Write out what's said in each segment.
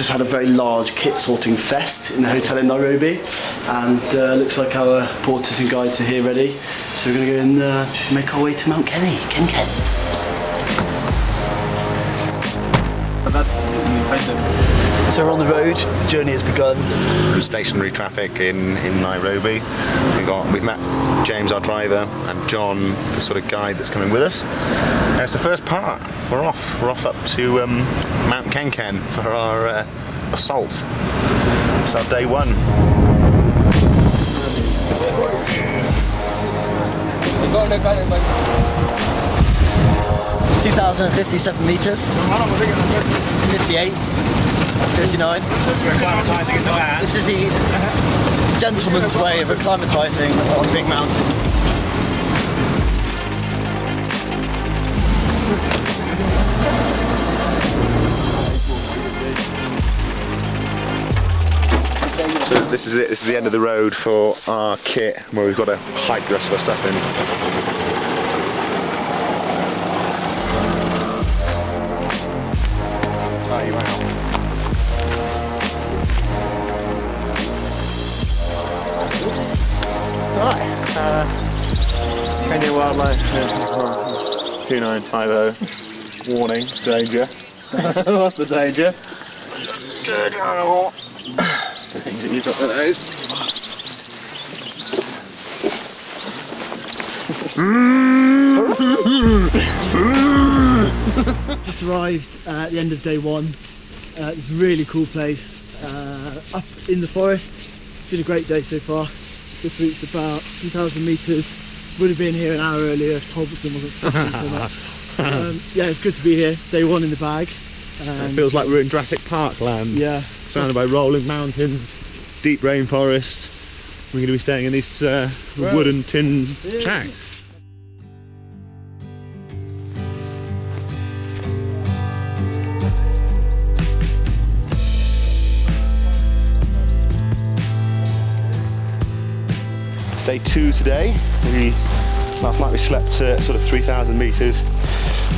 just had a very large kit sorting fest in the hotel in Nairobi, and looks like our porters and guides are here ready. So we're going to go and make our way to Mount Ken. So we're on the road, the journey has begun. Stationary traffic in Nairobi. We've met James, our driver, and John, the sort of guide that's coming with us. And it's the first part. We're off up to Mount Ken for our assault. It's our day one. 2,057 metres, 58, 59. So we're acclimatising into that. This is the gentleman's way of acclimatising on a big mountain. So this is it. This is the end of the road for our kit, where we've got to hike the rest of our stuff in. Tie you out. Kenya Wildlife 2950. Warning, danger. What's the danger? You've got those. Just arrived at the end of day one. It's a really cool place, up in the forest. It's been a great day so far. Just reached about 2,000 metres. Would have been here an hour earlier if Tolbertson wasn't fucking so much. Yeah, it's good to be here. Day one in the bag. It feels like we're in Jurassic Park land. Yeah. Surrounded by rolling mountains, deep rainforests. We're going to be staying in these wooden tin shacks. It's day two today. Last night we slept at sort of 3,000 metres.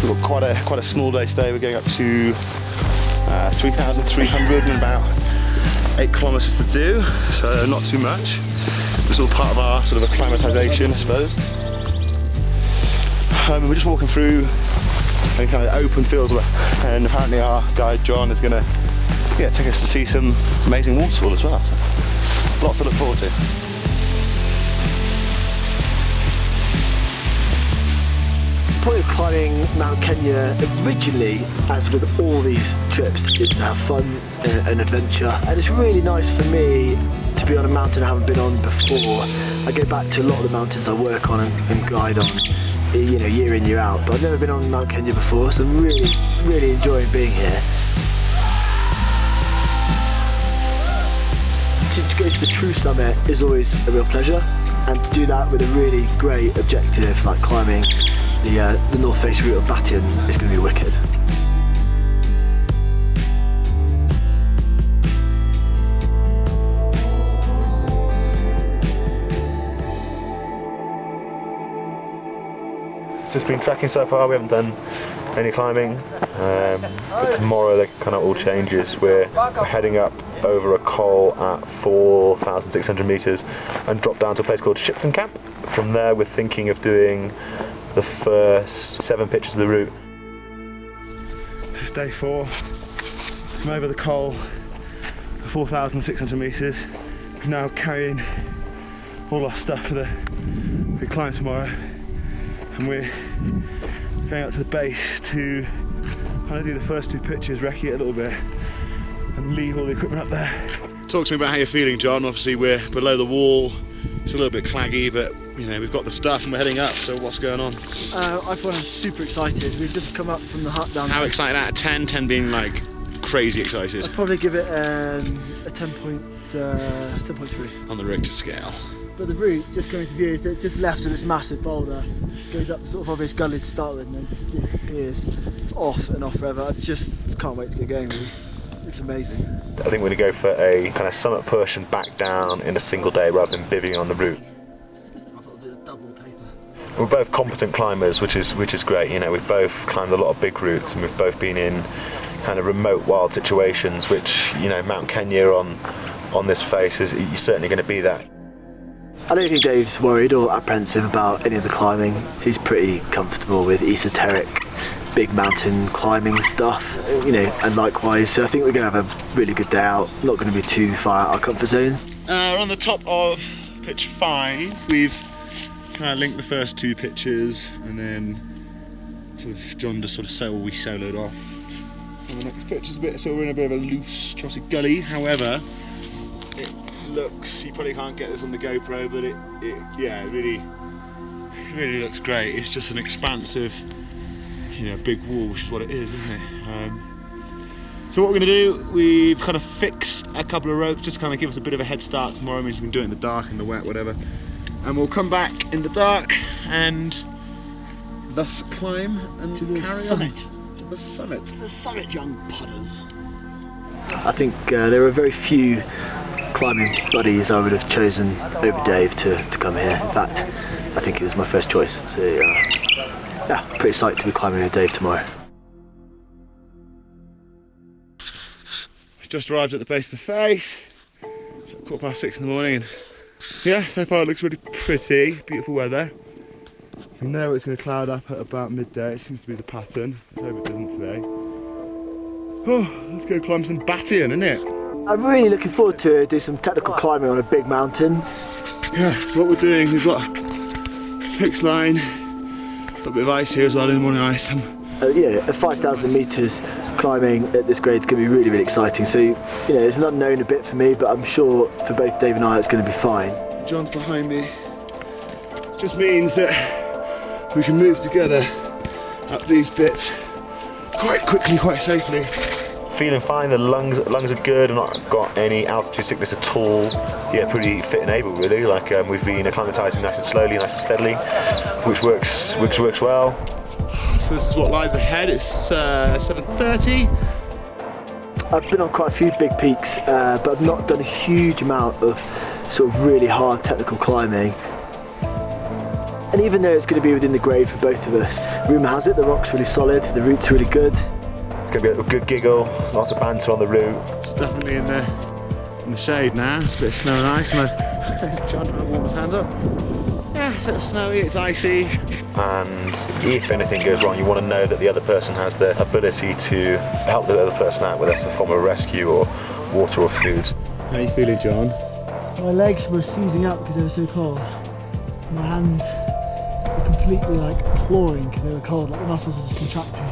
We've got quite a small day today. We're going up to 3,300 and about 8 kilometres to do, so not too much. It's all part of our sort of acclimatisation, I suppose. We're just walking through a kind of open fields, and apparently our guide John is going to take us to see some amazing waterfall as well. So lots to look forward to. The point of climbing Mount Kenya originally, as with all these trips, is to have fun and adventure. And it's really nice for me to be on a mountain I haven't been on before. I go back to a lot of the mountains I work on and guide on, you know, year in, year out. But I've never been on Mount Kenya before, so I'm really enjoying being here. To go to the true summit is always a real pleasure, and to do that with a really great objective like climbing the North Face route of Batian is going to be wicked. It's just been trekking so far. We haven't done any climbing, but tomorrow that kind of all changes. We're heading up over a col at 4,600 metres and drop down to a place called Shipton Camp. From there we're thinking of doing the first 7 pitches of the route. This is day 4. I'm over the col, 4,600 metres. We're now carrying all our stuff for the climb tomorrow, and we're going up to the base to kind of do the first 2 pitches, recce it a little bit, and leave all the equipment up there. Talk to me about how you're feeling, John. Obviously we're below the wall. It's a little bit claggy, but you know, we've got the stuff and we're heading up, so what's going on? I thought I'm super excited. We've just come up from the hut down How there. excited out of 10? 10 being like crazy excited. I'd probably give it a 10.3. On the Richter scale. But the route, just coming to view, is that just left of this massive boulder, goes up sort of obvious gully to start with, and then disappears. It's off and off forever. I just can't wait to get going, really. It's amazing. I think we're going to go for a kind of summit push and back down in a single day rather than bivvying on the route. We're both competent climbers, which is great. You know, we've both climbed a lot of big routes, and we've both been in kind of remote wild situations, which, you know, Mount Kenya on this face is certainly going to be that. I don't think Dave's worried or apprehensive about any of the climbing. He's pretty comfortable with esoteric big mountain climbing stuff, you know, and likewise. So I think we're going to have a really good day out, not going to be too far out our comfort zones. We're on the top of pitch 5. We've kind of linked the first 2 pitches, and then sort of John just sort of we soloed off. And the next pitch is a bit, so we're in a bit of a loose, trossy gully. However, it looks, you probably can't get this on the GoPro, but it really looks great. It's just an expansive, you know, big wall, which is what it is, isn't it? So what we're going to do, we've kind of fixed a couple of ropes, just kind of give us a bit of a head start tomorrow. Means we can do it in the dark, in the wet, whatever. And we'll come back in the dark and thus climb and to the carry summit. On. To the summit. To the summit, young pudders. I think there are very few climbing buddies I would have chosen over Dave to come here. In fact, I think it was my first choice. So yeah, pretty psyched to be climbing with Dave tomorrow. Just arrived at the base of the face. It's 6:15 in the morning, and yeah, so far it looks really pretty. Beautiful weather. We know it's going to cloud up at about midday. It seems to be the pattern. Let's hope it doesn't today. Oh, let's go climb some Batian, isn't it? I'm really looking forward to do some technical climbing on a big mountain. Yeah, so what we're doing, we've got a fixed line, a little bit of ice here as well, in the morning ice. At 5,000 metres climbing at this grade is going to be really, really exciting. So, you know, it's an unknown a bit for me, but I'm sure for both Dave and I it's going to be fine. John's behind me. Just means that we can move together up these bits quite quickly, quite safely. Feeling fine, the lungs are good, I've not got any altitude sickness at all. Yeah, pretty fit and able really, like we've been acclimatising nice and slowly, nice and steadily, which works well. So this is what lies ahead. It's 7:30. I've been on quite a few big peaks, but I've not done a huge amount of sort of really hard technical climbing. And even though it's going to be within the grade for both of us, rumour has it the rock's really solid, the route's really good. It's going to be a good giggle, lots of banter on the route. It's definitely in the shade now. It's a bit of snow and ice, and there's John trying to warm his hands up. Yeah, so it's snowy, it's icy. And if anything goes wrong, you want to know that the other person has the ability to help the other person out, whether it's a form of rescue or water or food. How are you feeling, John? My legs were seizing up because they were so cold. My hands were completely like clawing because they were cold, like the muscles were just contracting.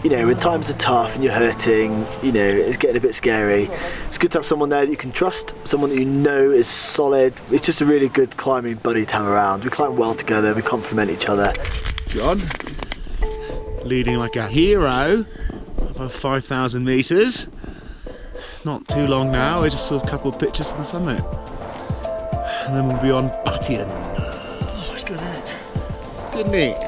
You know, when times are tough and you're hurting, you know, it's getting a bit scary. It's good to have someone there that you can trust, someone that you know is solid. It's just a really good climbing buddy to have around. We climb well together, we complement each other. John, leading like a hero, above 5,000 metres. Not too long now, we're just a couple of pitches to the summit. And then we'll be on Batian. Oh, it's good, isn't it? It's good, neat.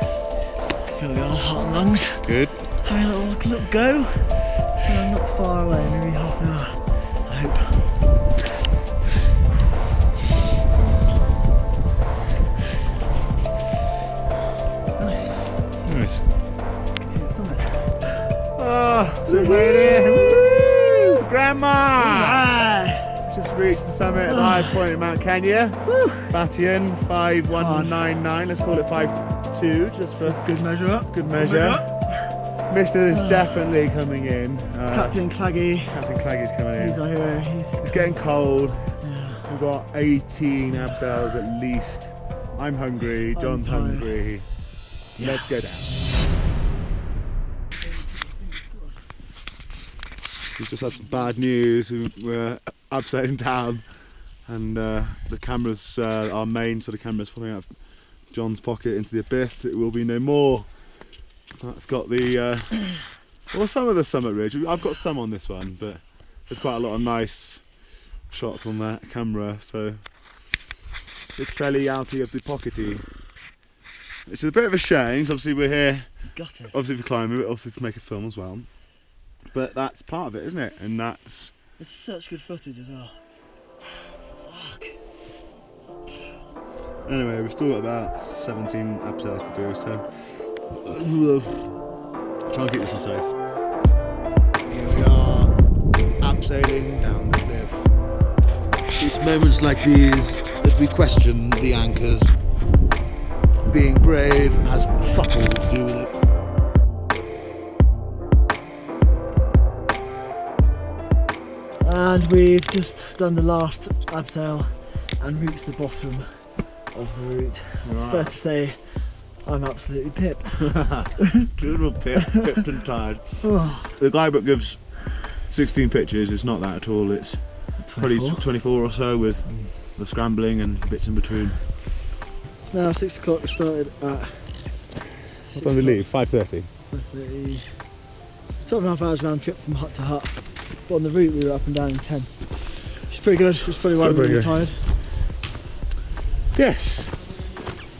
Here we are, heart and lungs. Good. Having a little go. And I'm not far away, maybe half an hour, I hope. Nice. See the summit. Oh, so we made it. Woo! Grandma! Ah! Just reached the summit at the highest point in Mount Kenya. Batian, 5199. Let's call it 52, just for Good measure up. good measure. Mr. is definitely coming in. Captain Claggy. Captain Claggy's coming He's in. our hero. It's getting cold. Yeah. We've got 18 abseils at least. I'm hungry. John's tired. hungry. Let's go down. We've just had some bad news. We're abseiling down, and the cameras, our main sort of cameras, falling out of John's pocket into the abyss. It will be no more. That's got the well, some of the summit ridge. I've got some on this one, but there's quite a lot of nice shots on that camera, so it's fairly out of the pockety. It's a bit of a shame. Obviously we're here, Got it. obviously for climbing, but obviously to make a film as well. But that's part of it, isn't it? And that's It's such good footage as well. Fuck. anyway. We've still got about 17 abseils to do, so try and keep this one safe. sailing down the cliff. It's moments like these that we question the anchors. Being brave has fuck all to do with it. And we've just done the last abseil and reached the bottom of the route. It's fair to say I'm absolutely pipped. Total pipped and tired. Oh, The guidebook gives 16 pitches, it's not that at all, it's 24. probably 24 or so with the scrambling and bits in between. It's now 6 o'clock, we started at What time did we leave? 5:30? 5:30. It's 12.5 hours round trip from hut to hut. But on the route we were up and down in 10. Which is pretty good, which is probably why Still we're pretty really good. tired. Yes.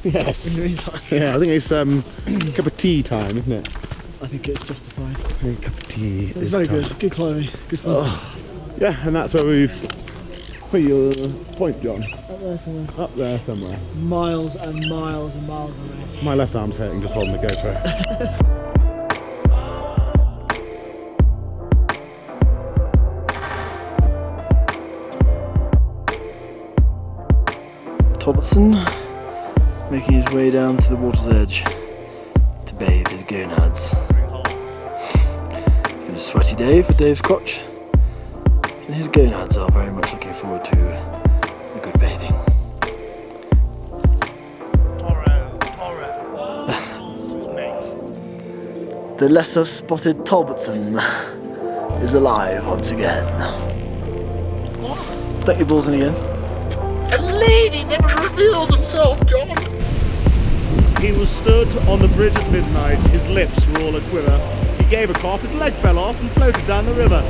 Yes. We're really tired. Yeah, I think it's cup of tea time, isn't it? I think it's justified. A cup of tea. It was very good, good climbing, good fun. Yeah, and that's where we've put your point, John. Up there somewhere. Up there somewhere. Miles and miles and miles away. My left arm's hurting just holding the GoPro. Thompson making his way down to the water's edge to bathe his gonads. It's been a sweaty day for Dave's crotch, and his gonads are very much looking forward to a good bathing. The lesser spotted Talbotson is alive once again. Duck your balls in again. A lady never reveals himself, John. He was stood on the bridge at midnight, his lips were all a quiver. He gave a cough, his leg fell off and floated down the river.